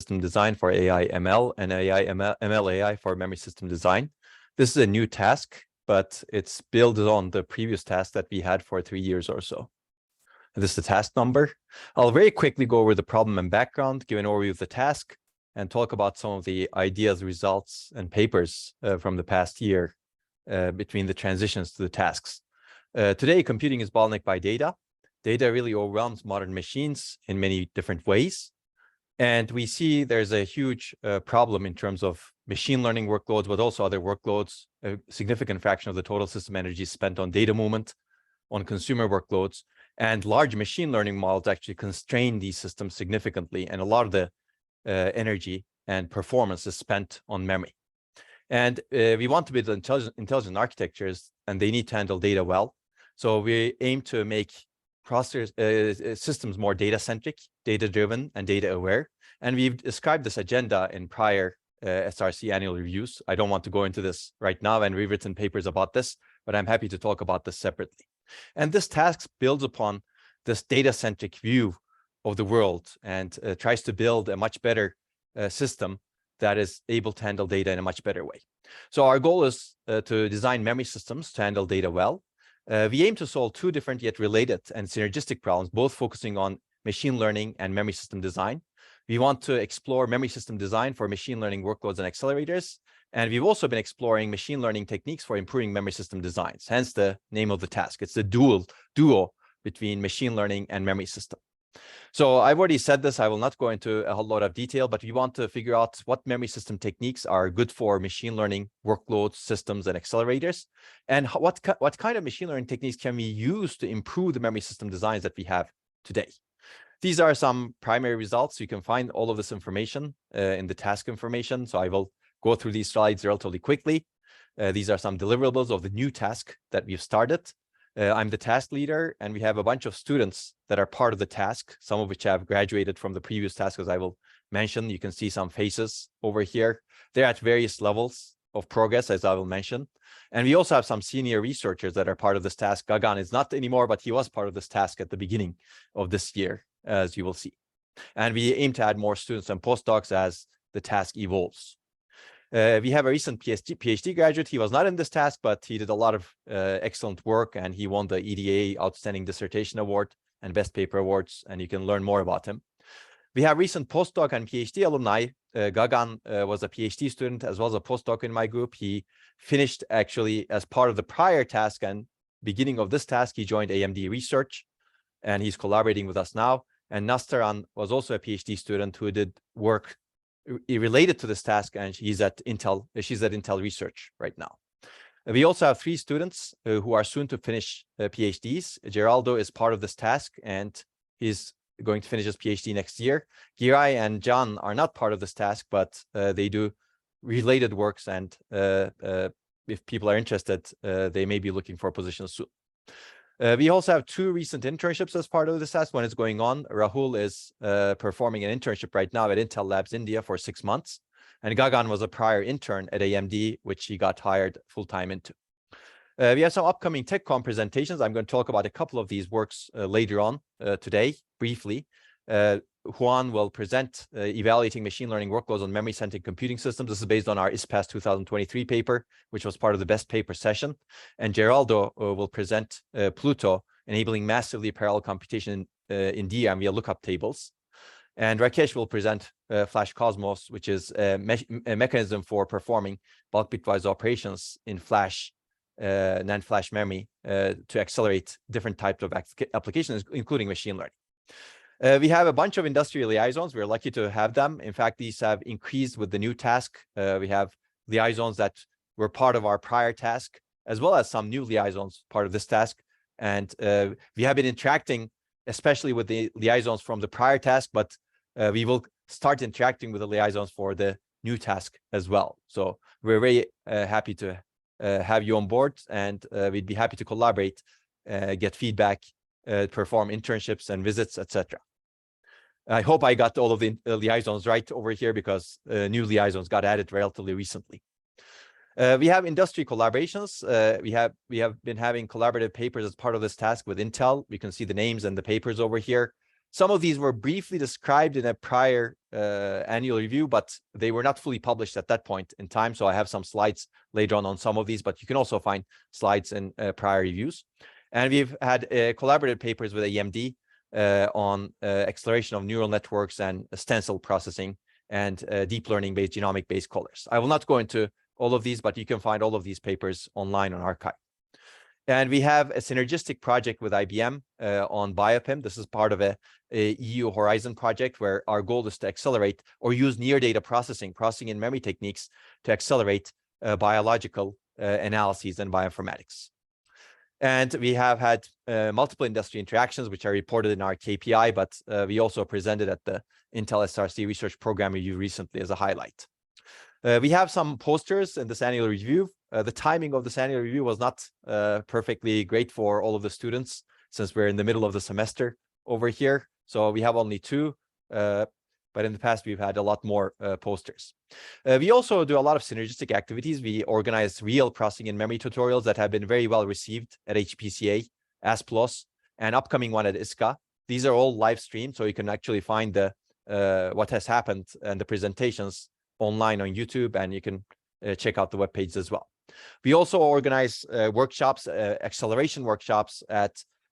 system design for AI ML and ML AI for memory system design. This is a new task, but it's built on the previous task that we had for 3 years or so. This is the task number. I'll very quickly go over the problem and background, give an overview of the task, and talk about some of the ideas, results, and papers from the past year between the transitions to the tasks. Today, computing is bottlenecked by data. Data really overwhelms modern machines in many different ways. And we see there's a huge problem in terms of machine learning workloads, but also other workloads. A significant fraction of the total system energy is spent on data movement, on consumer workloads, and large machine learning models actually constrain these systems significantly. And a lot of the energy and performance is spent on memory. And we want to build intelligent architectures, and they need to handle data well. So we aim to make systems more data-centric, data-driven, and data-aware. And we've described this agenda in prior SRC annual reviews. I don't want to go into this right now, and we've written papers about this, but I'm happy to talk about this separately. And this task builds upon this data-centric view of the world and tries to build a much better system that is able to handle data in a much better way. So our goal is to design memory systems to handle data well. We aim to solve two different yet related and synergistic problems, both focusing on machine learning and memory system design. We want to explore memory system design for machine learning workloads and accelerators. And we've also been exploring machine learning techniques for improving memory system designs, hence the name of the task. It's the duo between machine learning and memory system. So I've already said this, I will not go into a whole lot of detail, but we want to figure out what memory system techniques are good for machine learning workloads, systems, and accelerators, and what kind of machine learning techniques can we use to improve the memory system designs that we have today. These are some primary results. You can find all of this information in the task information, so I will go through these slides relatively quickly. These are some deliverables of the new task that we've started. I'm the task leader, and we have a bunch of students that are part of the task, some of which have graduated from the previous task, as I will mention. You can see some faces over here. They're at various levels of progress, as I will mention. And we also have some senior researchers that are part of this task. Gagan is not anymore, but he was part of this task at the beginning of this year, as you will see. And we aim to add more students and postdocs as the task evolves. We have a recent PhD graduate. He was not in this task, but he did a lot of excellent work, and he won the EDA Outstanding Dissertation Award and Best Paper Awards, and you can learn more about him. We have recent postdoc and PhD alumni. Gagan was a PhD student as well as a postdoc in my group. He finished actually as part of the prior task, and beginning of this task, he joined AMD Research, and he's collaborating with us now. And Nastaran was also a PhD student who did work related to this task, and she's at Intel Research right now. We also have 3 students who are soon to finish PhDs. Geraldo is part of this task, and he's going to finish his PhD next year. Giray and Can are not part of this task, but they do related works, and if people are interested, they may be looking for positions soon. We also have 2 recent internships as part of this task. One is going on. Rahul is performing an internship right now at Intel Labs India for 6 months. And Gagan was a prior intern at AMD, which he got hired full-time into. We have some upcoming TechCom presentations. I'm going to talk about a couple of these works later on today, briefly. Juan will present evaluating machine learning workloads on memory-centric computing systems. This is based on our ISPAS 2023 paper, which was part of the best paper session. And Geraldo will present Pluto, enabling massively parallel computation in DRAM via lookup tables. And Rakesh will present Flash Cosmos, which is a mechanism for performing bulk bitwise operations in Flash, NAND flash memory to accelerate different types of applications, including machine learning. We have a bunch of industrial liaisons. We're lucky to have them. In fact, these have increased with the new task. We have liaisons that were part of our prior task, as well as some new liaisons part of this task. And we have been interacting, especially with the liaisons from the prior task, but we will start interacting with the liaisons for the new task as well. So we're very happy to have you on board, and we'd be happy to collaborate, get feedback, perform internships and visits, etc. I hope I got all of the liaisons right over here, because new liaisons got added relatively recently. We have industry collaborations. We have been having collaborative papers as part of this task with Intel. We can see the names and the papers over here. Some of these were briefly described in a prior annual review, but they were not fully published at that point in time. So I have some slides later on some of these, but you can also find slides in prior reviews. And we've had collaborative papers with AMD on acceleration of neural networks and stencil processing and deep learning-based genomic-based collars. I will not go into all of these, but you can find all of these papers online on arXiv. And we have a synergistic project with IBM on BioPIM. This is part of a EU Horizon project where our goal is to accelerate or use near data processing in memory techniques to accelerate biological analyses and bioinformatics. And we have had multiple industry interactions, which are reported in our KPI, but we also presented at the Intel SRC Research Program Review recently as a highlight. We have some posters in this annual review. The timing of this annual review was not perfectly great for all of the students since we're in the middle of the semester over here. So we have only 2, but in the past, we've had a lot more posters. We also do a lot of synergistic activities. We organize real processing and memory tutorials that have been very well received at HPCA, ASPLOS, and upcoming one at ISCA. These are all live streamed, so you can actually find the what has happened and the presentations online on YouTube, and you can check out the web page as well. We also organize workshops, acceleration workshops at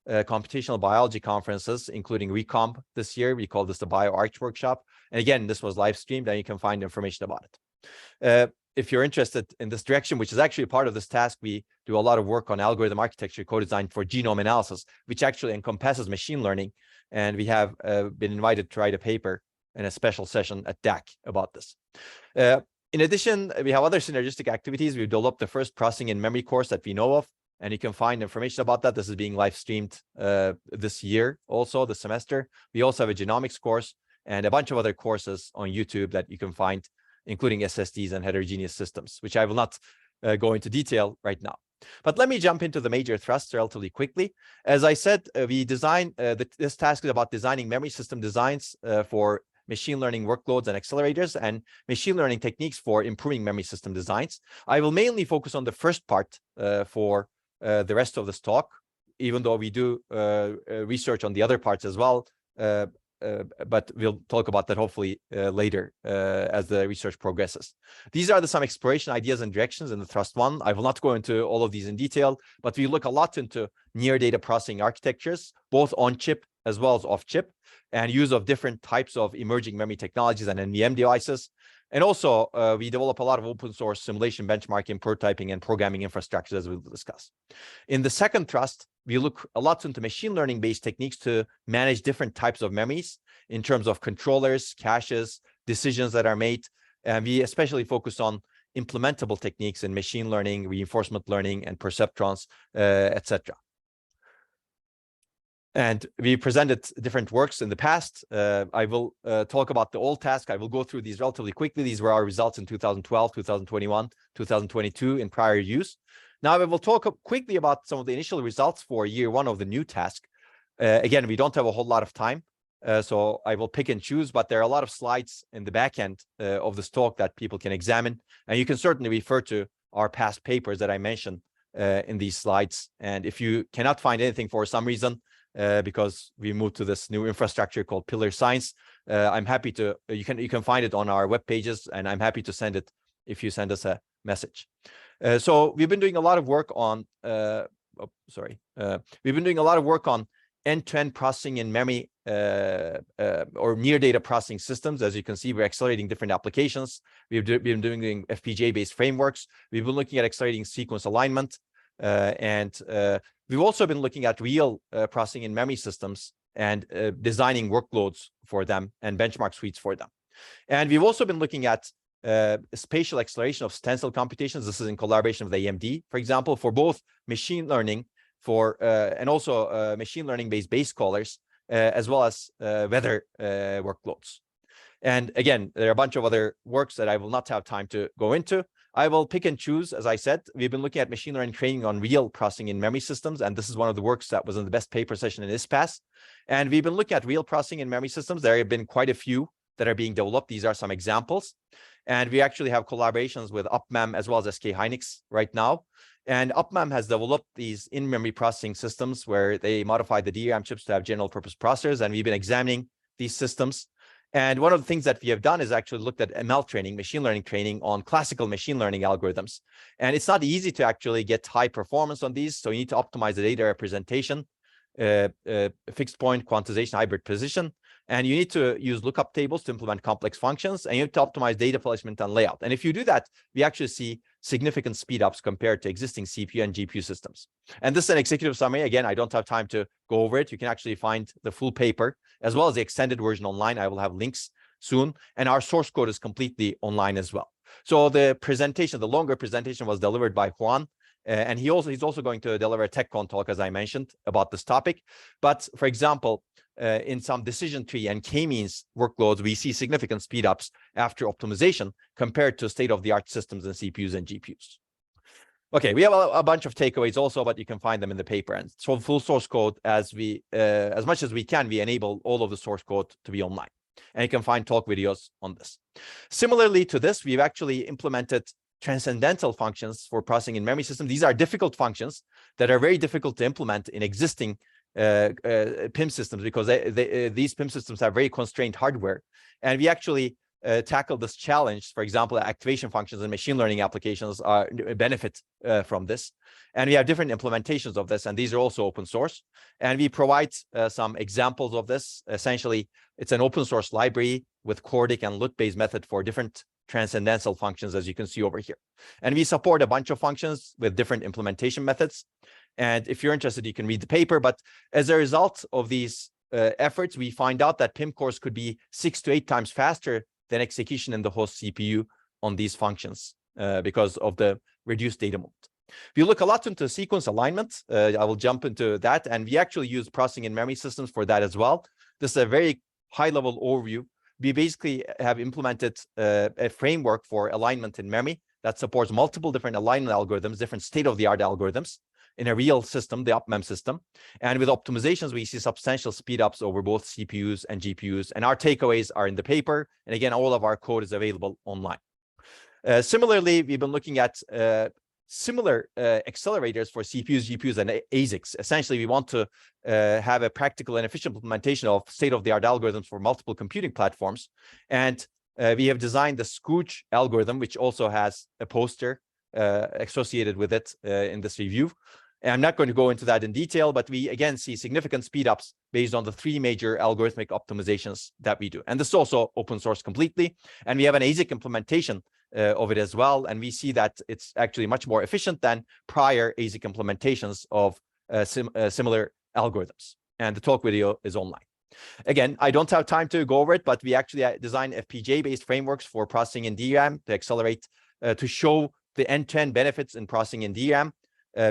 computational biology conferences, including Recomp this year. We call this the BioArch workshop. And again, this was live streamed, and you can find information about it. If you're interested in this direction, which is actually part of this task, we do a lot of work on algorithm architecture co-design for genome analysis, which actually encompasses machine learning. And we have been invited to write a paper in a special session at DAC about this. In addition, we have other synergistic activities. We've developed the first processing and memory course that we know of, and you can find information about that. This is being live streamed this year, also this semester. We also have a genomics course and a bunch of other courses on YouTube that you can find, including SSDs and heterogeneous systems, which I will not go into detail right now. But let me jump into the major thrusts relatively quickly. As I said, we design, this task is about designing memory system designs for machine learning workloads and accelerators and machine learning techniques for improving memory system designs. I will mainly focus on the first part for the rest of this talk, even though we do research on the other parts as well. But we'll talk about that hopefully later as the research progresses. These are some exploration ideas and directions in the Thrust 1. I will not go into all of these in detail, but we look a lot into near data processing architectures, both on-chip as well as off-chip, and use of different types of emerging memory technologies and NVM devices. And also, we develop a lot of open source simulation, benchmarking, prototyping, and programming infrastructures, as we'll discuss. In the second thrust, we look a lot into machine learning-based techniques to manage different types of memories in terms of controllers, caches, decisions that are made. And we especially focus on implementable techniques in machine learning, reinforcement learning, and perceptrons, etc. And we presented different works in the past. I will talk about the old task. I will go through these relatively quickly. These were our results in 2012, 2021, 2022 in prior use. Now I will talk quickly about some of the initial results for year 1 of the new task. Again, we don't have a whole lot of time, so I will pick and choose, but there are a lot of slides in the back end of this talk that people can examine. And you can certainly refer to our past papers that I mentioned in these slides. And if you cannot find anything for some reason, because we moved to this new infrastructure called Pillar Science, I'm happy to, you can find it on our web pages, and I'm happy to send it if you send us a message. So we've been doing a lot of work on, we've been doing a lot of work on end-to-end processing in memory or near data processing systems. As you can see, we're accelerating different applications. We've been doing FPGA-based frameworks. We've been looking at accelerating sequence alignment, and we've also been looking at real processing in memory systems and designing workloads for them and benchmark suites for them. And we've also been looking at spatial acceleration of stencil computations. This is in collaboration with AMD, for example, for both machine learning and also machine learning-based base callers, as well as weather workloads. And again, there are a bunch of other works that I will not have time to go into. I will pick and choose. As I said, we've been looking at machine learning training on real processing in memory systems, and this is one of the works that was in the best paper session in ISPAS. And we've been looking at real processing in memory systems. There have been quite a few that are being developed. These are some examples. And we actually have collaborations with UpMem as well as SK Hynix right now. And UpMem has developed these in-memory processing systems where they modify the DRAM chips to have general purpose processors. And we've been examining these systems. And one of the things that we have done is actually looked at ML training, machine learning training on classical machine learning algorithms. And it's not easy to actually get high performance on these. So you need to optimize the data representation, fixed point quantization, hybrid precision. And you need to use lookup tables to implement complex functions, and you have to optimize data placement and layout. And if you do that, we actually see significant speedups compared to existing CPU and GPU systems. And this is an executive summary. Again, I don't have time to go over it. You can actually find the full paper as well as the extended version online. I will have links soon. And our source code is completely online as well. So the presentation, the longer presentation, was delivered by Juan. And he's also going to deliver a TechCon talk, as I mentioned, about this topic. But for example, in some decision tree and k-means workloads, we see significant speedups after optimization compared to state-of-the-art systems and CPUs and GPUs. Okay, we have a bunch of takeaways also, but you can find them in the paper. And so full source code, as much as we can, we enable all of the source code to be online. And you can find talk videos on this. Similarly to this, we've actually implemented transcendental functions for processing in memory systems. These are difficult functions that are very difficult to implement in existing PIM systems because these PIM systems have very constrained hardware. And we actually tackle this challenge. For example, activation functions and machine learning applications benefit from this. And we have different implementations of this, and these are also open source. And we provide some examples of this. Essentially, it's an open source library with Cordic and LUT-based method for different transcendental functions, as you can see over here. And we support a bunch of functions with different implementation methods. And if you're interested, you can read the paper. But as a result of these efforts, we find out that PIM cores could be 6 to 8 times faster than execution in the host CPU on these functions because of the reduced data mode. We look a lot into sequence alignment. I will jump into that. And we actually use processing in memory systems for that as well. This is a very high-level overview. We basically have implemented a framework for alignment in memory that supports multiple different alignment algorithms, different state-of-the-art algorithms in a real system, the UpMem system. And with optimizations, we see substantial speedups over both CPUs and GPUs. And our takeaways are in the paper. And again, all of our code is available online. Similarly, we've been looking at similar accelerators for CPUs, GPUs, and ASICs. Essentially, we want to have a practical and efficient implementation of state-of-the-art algorithms for multiple computing platforms. And we have designed the Scooch algorithm, which also has a poster associated with it in this review. And I'm not going to go into that in detail, but we, again, see significant speedups based on the 3 major algorithmic optimizations that we do. And this is also open source completely. And we have an ASIC implementation of it as well. And we see that it's actually much more efficient than prior ASIC implementations of similar algorithms. And the talk video is online. Again, I don't have time to go over it, but we actually design FPGA-based frameworks for processing in DRAM to accelerate, to show the end-to-end benefits in processing in DRAM.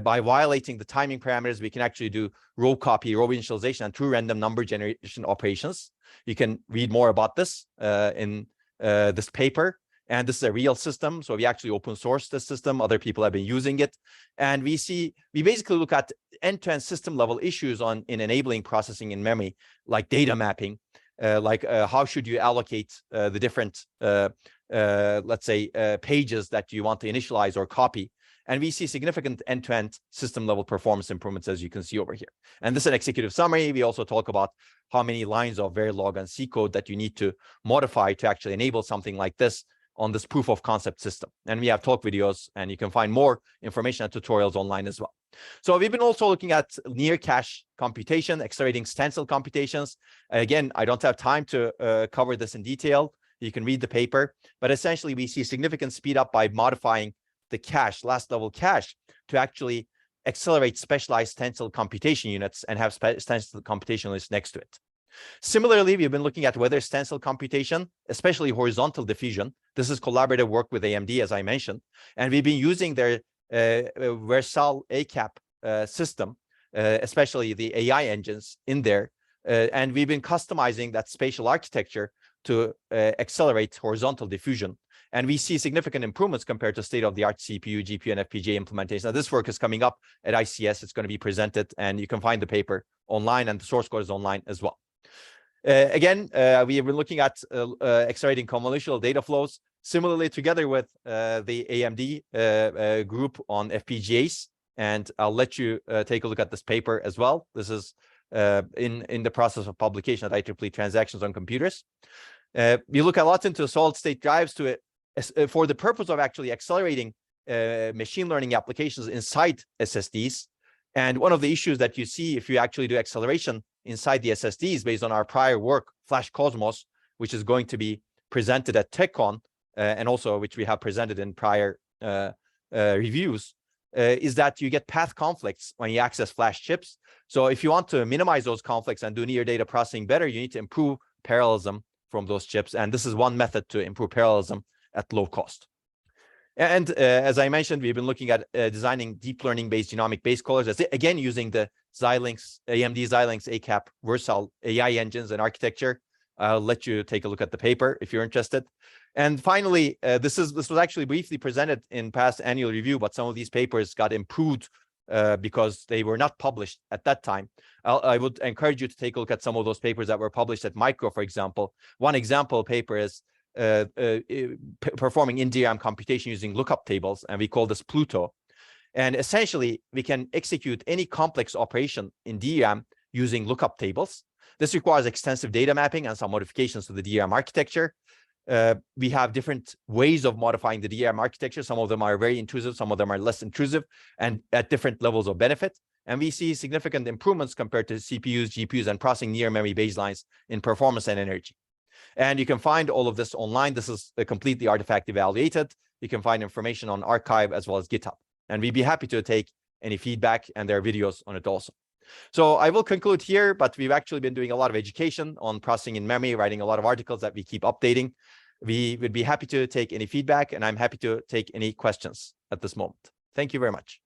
By violating the timing parameters, we can actually do row copy, row initialization, and true random number generation operations. You can read more about this in this paper. And this is a real system. So we actually open source this system. Other people have been using it. And we basically look at end-to-end system level issues in enabling processing in memory, like data mapping, how should you allocate the different, let's say, pages that you want to initialize or copy. And we see significant end-to-end system level performance improvements, as you can see over here. And this is an executive summary. We also talk about how many lines of Verilog and C code that you need to modify to actually enable something like this on this proof of concept system. And we have talk videos, and you can find more information and tutorials online as well. So we've been also looking at near cache computation, accelerating stencil computations. Again, I don't have time to cover this in detail. You can read the paper, but essentially we see significant speed up by modifying the cache, last level cache, to actually accelerate specialized stencil computation units and have stencil computation lists next to it. Similarly, we've been looking at weather stencil computation, especially horizontal diffusion. This is collaborative work with AMD, as I mentioned, and we've been using their Versal ACAP system, especially the AI engines in there, and we've been customizing that spatial architecture to accelerate horizontal diffusion. And we see significant improvements compared to state-of-the-art CPU, GPU, and FPGA implementation. Now, this work is coming up at ICS. It's going to be presented, and you can find the paper online, and the source code is online as well. Again, we have been looking at accelerating convolutional data flows. similarly together with the AMD group on FPGAs. And I'll let you take a look at this paper as well. This is in the process of publication at IEEE Transactions on Computers. We look a lot into solid-state drives for the purpose of actually accelerating machine learning applications inside SSDs. And one of the issues that you see if you actually do acceleration inside the SSDs based on our prior work, Flash Cosmos, which is going to be presented at TechCon, and also which we have presented in prior reviews, is that you get path conflicts when you access flash chips. So if you want to minimize those conflicts and do near data processing better, you need to improve parallelism from those chips. And this is one method to improve parallelism at low cost. And as I mentioned, we've been looking at designing deep learning-based genomic base callers, again, using the AMD Xilinx ACAP Versal AI engines and architecture. I'll let you take a look at the paper if you're interested. And finally, this was actually briefly presented in past annual review, but some of these papers got improved because they were not published at that time. I would encourage you to take a look at some of those papers that were published at Micro, for example. One example paper is performing in DRAM computation using lookup tables, and we call this Pluto. And essentially, we can execute any complex operation in DRAM using lookup tables. This requires extensive data mapping and some modifications to the DRAM architecture. We have different ways of modifying the DRAM architecture. Some of them are very intrusive, some of them are less intrusive, and at different levels of benefit. And we see significant improvements compared to CPUs, GPUs, and processing near memory baselines in performance and energy. And you can find all of this online. This is completely artifact evaluated. You can find information on archive as well as GitHub. And we'd be happy to take any feedback, and there are videos on it also. So I will conclude here, but we've actually been doing a lot of education on processing in memory, writing a lot of articles that we keep updating. We would be happy to take any feedback, and I'm happy to take any questions at this moment. Thank you very much.